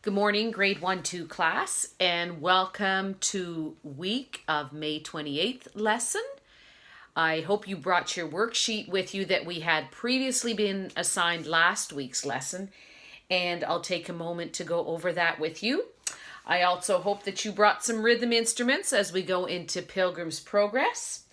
Good morning, grade 1-2 class, and welcome to week of May 28th lesson. I hope you brought your worksheet with you that we had previously been assigned last week's lesson, and I'll take a moment to go over that with you. I also hope that you brought some rhythm instruments as we go into Pilgrim's Progress,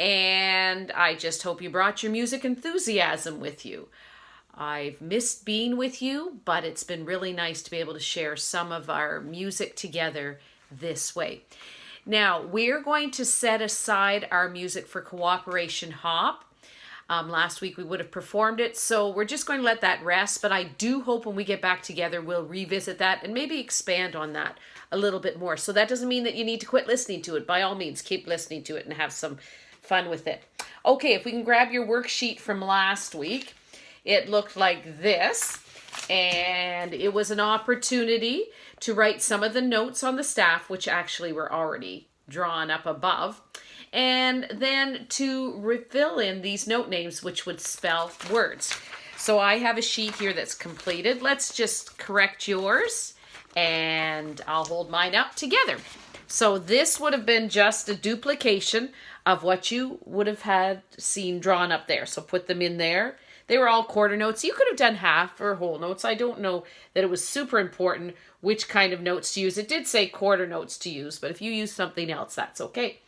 and I just hope you brought your music enthusiasm with you. I've missed being with you, but it's been really nice to be able to share some of our music together this way. Now, we're going to set aside our music for Cooperation Hop. Last week we would have performed it, so we're just going to let that rest, but I do hope when we get back together we'll revisit that and maybe expand on that a little bit more. So that doesn't mean that you need to quit listening to it. By all means, keep listening to it and have some fun with it. Okay, if we can grab your worksheet from last week. It looked like this, and it was an opportunity to write some of the notes on the staff, which actually were already drawn up above, and then to fill in these note names, which would spell words. So I have a sheet here that's completed. Let's just correct yours, and I'll hold mine up together. So this would have been just a duplication of what you would have had seen drawn up there. So put them in there. They were all quarter notes. You could have done half or whole notes. I don't know that it was super important which kind of notes to use. It did say quarter notes to use, but if you use something else, that's okay.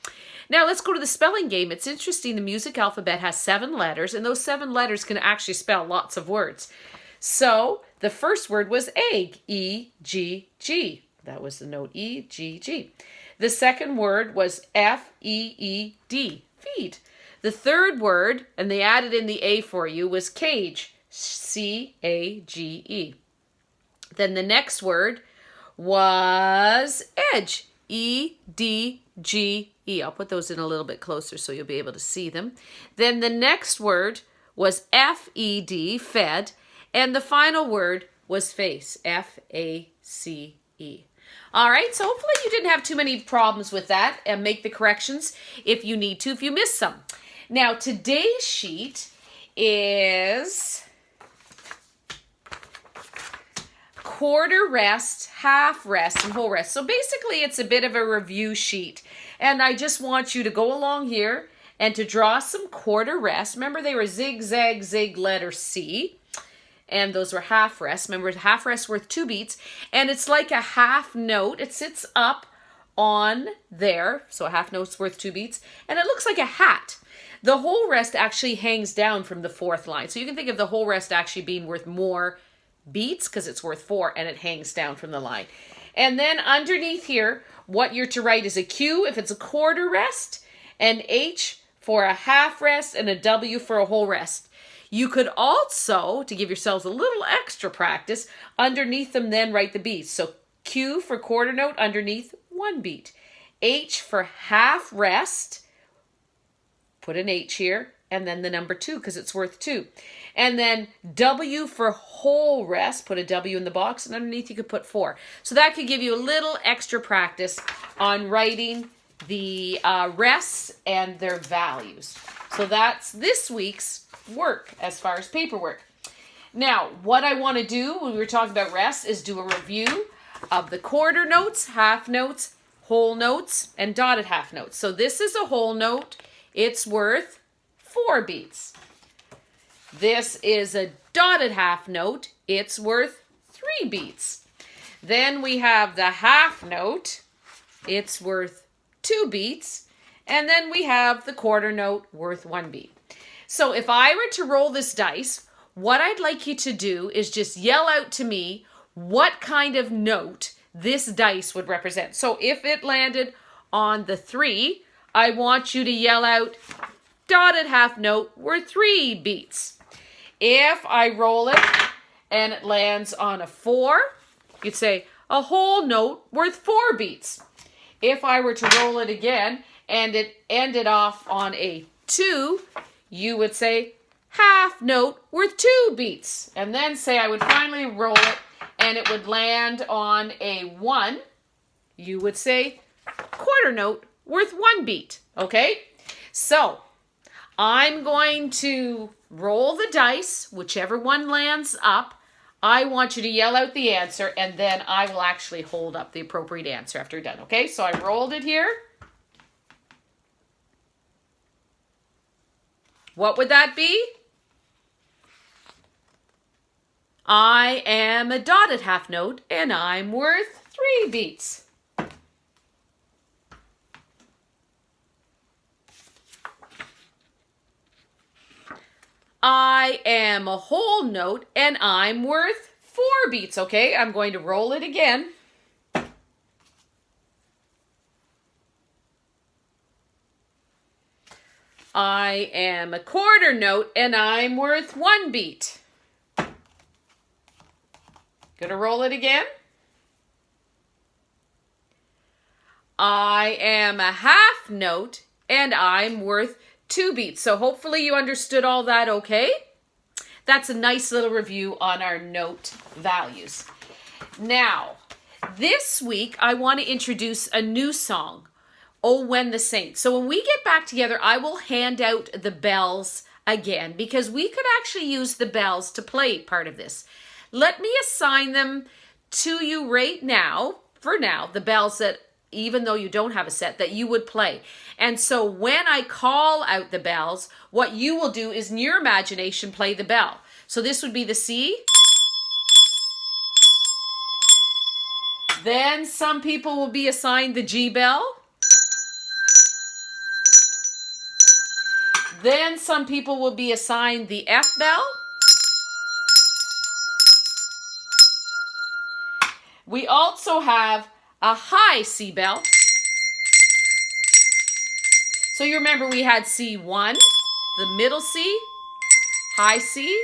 Now let's go to the spelling game. It's interesting. The music alphabet has 7 letters, and those 7 letters can actually spell lots of words. So the first word was egg, E-G-G. That was the note E-G-G. The second word was F-E-E-D, feed. The third word, and they added in the A for you, was cage, C-A-G-E. Then the next word was edge, E-D-G-E. I'll put those in a little bit closer so you'll be able to see them. Then the next word was F-E-D, fed, and the final word was face, F-A-C-E. All right, so hopefully you didn't have too many problems with that, and make the corrections if you need to, if you missed some. Now, today's sheet is quarter rest, half rest, and whole rest. So basically, it's a bit of a review sheet. And I just want you to go along here and to draw some quarter rest. Remember, they were zigzag, zig, letter C. And those were half rest. Remember, half rest worth 2 beats. And it's like a half note. It sits up on there. So a half note's worth 2 beats. And it looks like a hat. The whole rest actually hangs down from the 4th line. So you can think of the whole rest actually being worth more beats because it's worth 4 and it hangs down from the line. And then underneath here, what you're to write is a Q if it's a quarter rest, an H for a half rest, and a W for a whole rest. You could also, to give yourselves a little extra practice, underneath them then write the beats. So Q for quarter note underneath 1 beat. H for half rest. Put an H here, and then the number 2 because it's worth 2. And then W for whole rest, put a W in the box, and underneath you could put 4. So that could give you a little extra practice on writing the rests and their values. So that's this week's work as far as paperwork. Now, what I want to do when we were talking about rests is do a review of the quarter notes, half notes, whole notes, and dotted half notes. So this is a whole note. It's worth 4 beats. This is a dotted half note. It's worth 3 beats. Then we have the half note. It's worth 2 beats. And then we have the quarter note worth 1 beat. So if I were to roll this dice, what I'd like you to do is just yell out to me what kind of note this dice would represent. So if it landed on the 3, I want you to yell out, dotted half note worth 3 beats. If I roll it and it lands on a 4, you'd say, a whole note worth 4 beats. If I were to roll it again and it ended off on a 2, you would say, half note worth 2 beats. And then say I would finally roll it and it would land on a 1, you would say, quarter note worth 1 beat, okay? So I'm going to roll the dice, whichever one lands up. I want you to yell out the answer, and then I will actually hold up the appropriate answer after you're done. Okay, so I rolled it here. What would that be? I am a dotted half note, and I'm worth 3 beats. I am a whole note, and I'm worth 4 beats. Okay, I'm going to roll it again. I am a quarter note, and I'm worth 1 beat. Gonna roll it again. I am a half note, and I'm worth 2 beats. So hopefully you understood all that okay? That's a nice little review on our note values. Now, this week I want to introduce a new song, Oh When the Saints. So when we get back together, I will hand out the bells again because we could actually use the bells to play part of this. Let me assign them to you right now, for now, the bells that, even though you don't have a set, that you would play. And so when I call out the bells, what you will do is in your imagination play the bell. So this would be the C. Then some people will be assigned the G bell. Then some people will be assigned the F bell. We also have a high C bell. So you remember we had C1, the middle C, high C.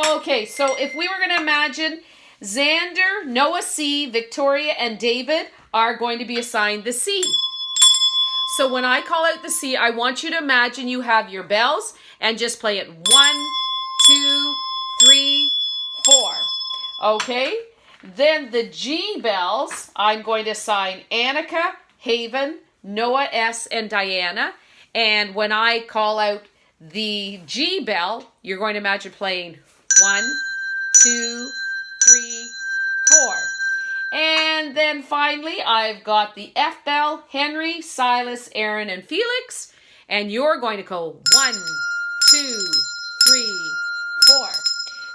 Okay, so if we were going to imagine Xander, Noah C, Victoria, and David are going to be assigned the C. So when I call out the C, I want you to imagine you have your bells and just play it 1, 2, 3, 4. Okay? Then the G bells, I'm going to assign Annika, Haven, Noah S, and Diana. And when I call out the G bell, you're going to imagine playing 1, 2, 3, 4. And then finally, I've got the F bell, Henry, Silas, Aaron, and Felix. And you're going to go 1, 2, 3, 4.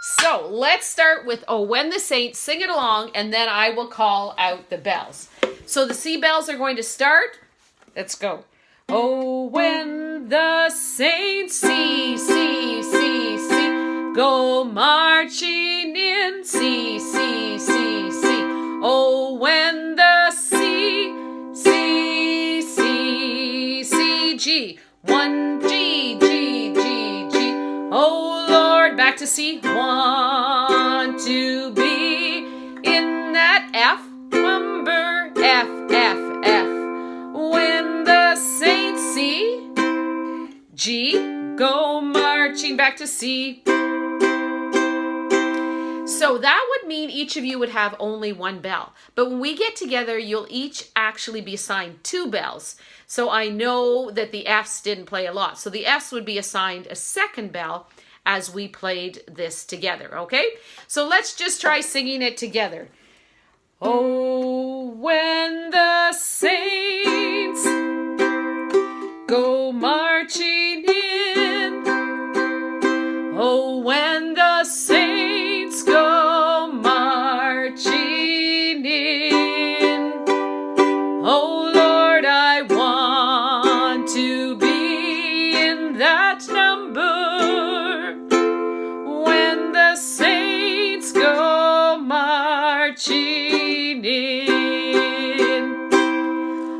So let's start with Oh When the Saints, sing it along, and then I will call out the bells. So the C bells are going to start. Let's go. Oh, when the saints C, C, C, C, go marching in C, C, C, C. Oh, when the C, C, C, C, G. 1, G, G, G, G. Oh, Lord, back to C. Want to be in that F number, F, F, F. When the saints C, G, go marching back to C. So that would mean each of you would have only 1 bell. But when we get together, you'll each actually be assigned 2 bells. So I know that the Fs didn't play a lot. So the Fs would be assigned a 2nd bell as we played this together, okay? So let's just try singing it together. Oh, when the saints go marching in. Oh, when the saints go marching in. Oh, Lord, I want to be in that number. When the saints go marching in.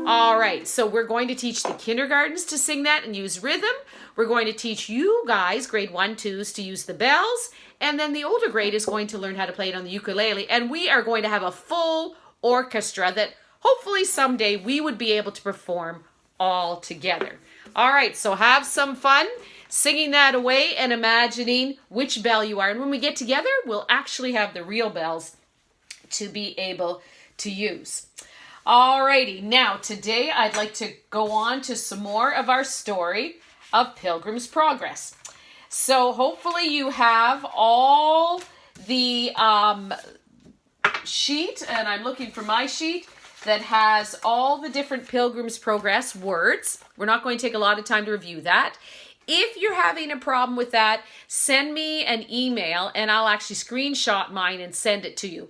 All right, so we're going to teach the kindergartens to sing that and use rhythm. We're going to teach you guys, grade 1, 2s, to use the bells. And then the older grade is going to learn how to play it on the ukulele. And we are going to have a full orchestra that hopefully someday we would be able to perform all together. All right, so have some fun singing that away and imagining which bell you are. And when we get together, we'll actually have the real bells to be able to use. Alrighty, now today I'd like to go on to some more of our story of Pilgrim's Progress. So hopefully you have all the sheet, and I'm looking for my sheet that has all the different Pilgrim's Progress words. We're not going to take a lot of time to review that. If you're having a problem with that, send me an email and I'll actually screenshot mine and send it to you.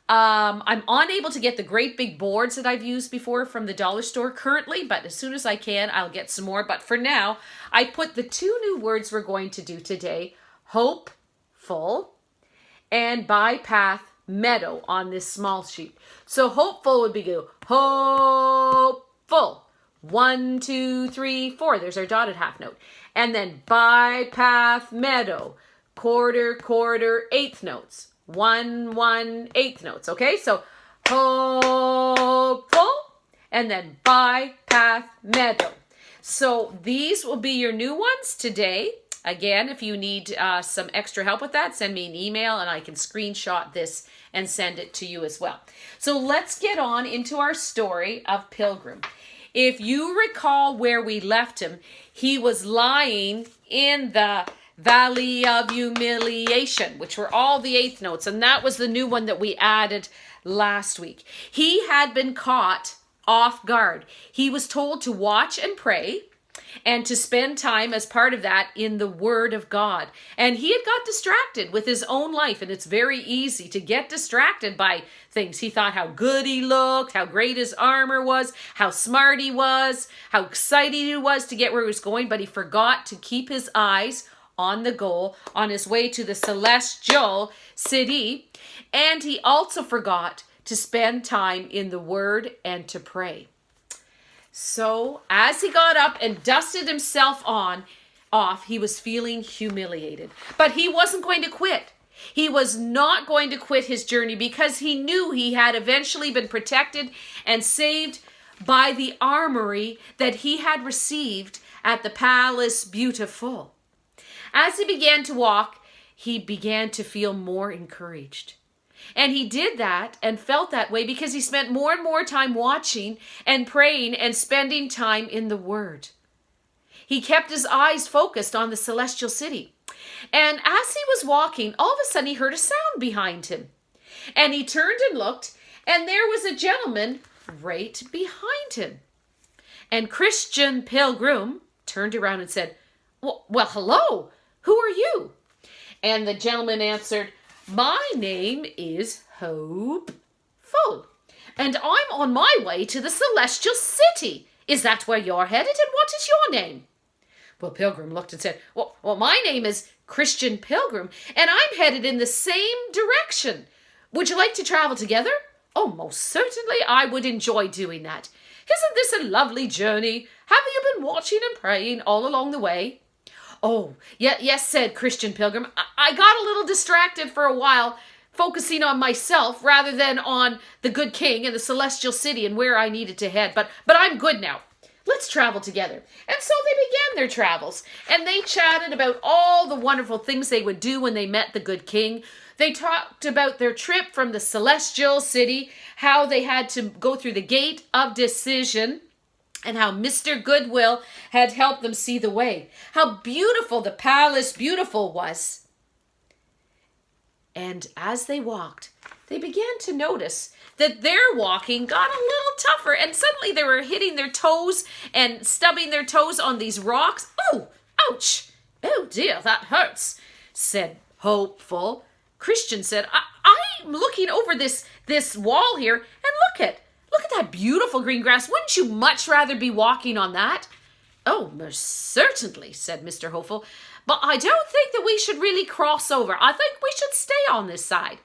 I'm unable to get the great big boards that I've used before from the dollar store currently, but as soon as I can, I'll get some more. But for now, I put the 2 new words we're going to do today, hopeful and bypath meadow, on this small sheet. So hopeful would be go, hopeful. 1, 2, 3, 4. There's our dotted half note. And then bypath meadow, quarter, quarter, eighth notes. 1, 1, eighth notes. Okay, so hopeful and then bypath meadow. So these will be your new ones today. Again, if you need some extra help with that, send me an email and I can screenshot this and send it to you as well. So let's get on into our story of Pilgrim. If you recall where we left him, he was lying in the Valley of Humiliation, which were all the eighth notes, and that was the new one that we added last week. He had been caught off guard. He was told to watch and pray and to spend time as part of that in the Word of God. And he had got distracted with his own life, and it's very easy to get distracted by things. He thought how good he looked, how great his armor was, how smart he was, how excited he was to get where he was going, but he forgot to keep his eyes on the goal, on his way to the celestial city. And he also forgot to spend time in the Word and to pray. So as he got up and dusted himself off, he was feeling humiliated. But he wasn't going to quit. He was not going to quit his journey because he knew he had eventually been protected and saved by the armory that he had received at the Palace Beautiful. As he began to walk, he began to feel more encouraged. And he did that and felt that way because he spent more and more time watching and praying and spending time in the Word. He kept his eyes focused on the celestial city. And as he was walking, all of a sudden he heard a sound behind him. And he turned and looked, and there was a gentleman right behind him. And Christian Pilgrim turned around and said, well, hello, who are you? And the gentleman answered, my name is Hopeful, and I'm on my way to the celestial city. Is that where you're headed, and what is your name? Well, Pilgrim looked and said, well, my name is Christian Pilgrim, and I'm headed in the same direction. Would you like to travel together? Oh, most certainly, I would enjoy doing that. Isn't this a lovely journey? Have you been watching and praying all along the way? Oh, yes, said Christian Pilgrim. I got a little distracted for a while, focusing on myself rather than on the good king and the celestial city and where I needed to head. But I'm good now. Let's travel together. And so they began their travels, and they chatted about all the wonderful things they would do when they met the good king. They talked about their trip from the celestial city, how they had to go through the gate of decision, and how Mr. Goodwill had helped them see the way. How beautiful the Palace Beautiful was. And as they walked, they began to notice that their walking got a little tougher, and suddenly they were hitting their toes and stubbing their toes on these rocks. Oh, ouch! Oh dear, that hurts, said Hopeful. Christian said, I'm looking over this wall here, and Look at that beautiful green grass. Wouldn't you much rather be walking on that? Oh, most certainly, said Mr. Hopeful. But I don't think that we should really cross over. I think we should stay on this side.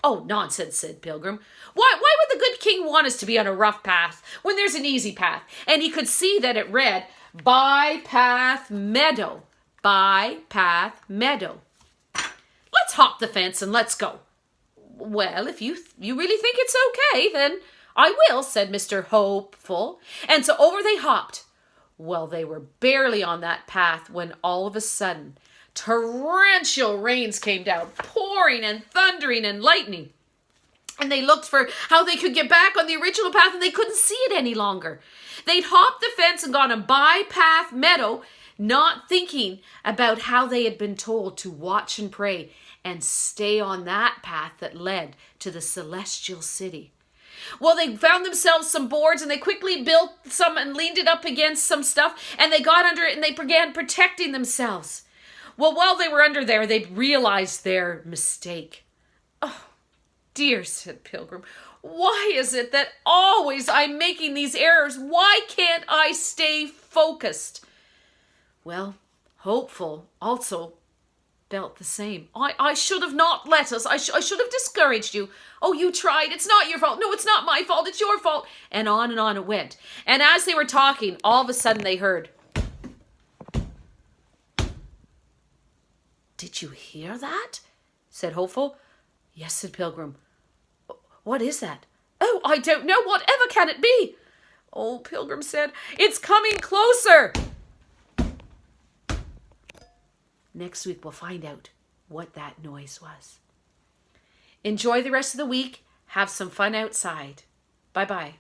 Oh, nonsense, said Pilgrim. Why would the good king want us to be on a rough path when there's an easy path? And he could see that it read, Bypath Meadow. Bypath Meadow. Let's hop the fence and let's go. Well, if you really think it's okay, then I will, said Mr. Hopeful. And so over they hopped. Well, they were barely on that path when all of a sudden torrential rains came down, pouring and thundering and lightning. And they looked for how they could get back on the original path, and they couldn't see it any longer. They'd hopped the fence and gone a bypath meadow, not thinking about how they had been told to watch and pray and stay on that path that led to the celestial city. Well, they found themselves some boards and they quickly built some and leaned it up against some stuff, and they got under it and they began protecting themselves. Well, while they were under there, they realized their mistake. "Oh, dear," said Pilgrim, "why is it that always I'm making these errors? Why can't I stay focused?" Well, Hopeful also felt the same. I should have not let us. I should have discouraged you. "Oh, you tried. It's not your fault. No, it's not my fault. It's your fault." And on it went. And as they were talking, all of a sudden they heard, "Did you hear that?" said Hopeful. "Yes," said Pilgrim. "What is that?" "Oh, I don't know. Whatever can it be?" Oh, Pilgrim said, "It's coming closer." Next week, we'll find out what that noise was. Enjoy the rest of the week. Have some fun outside. Bye-bye.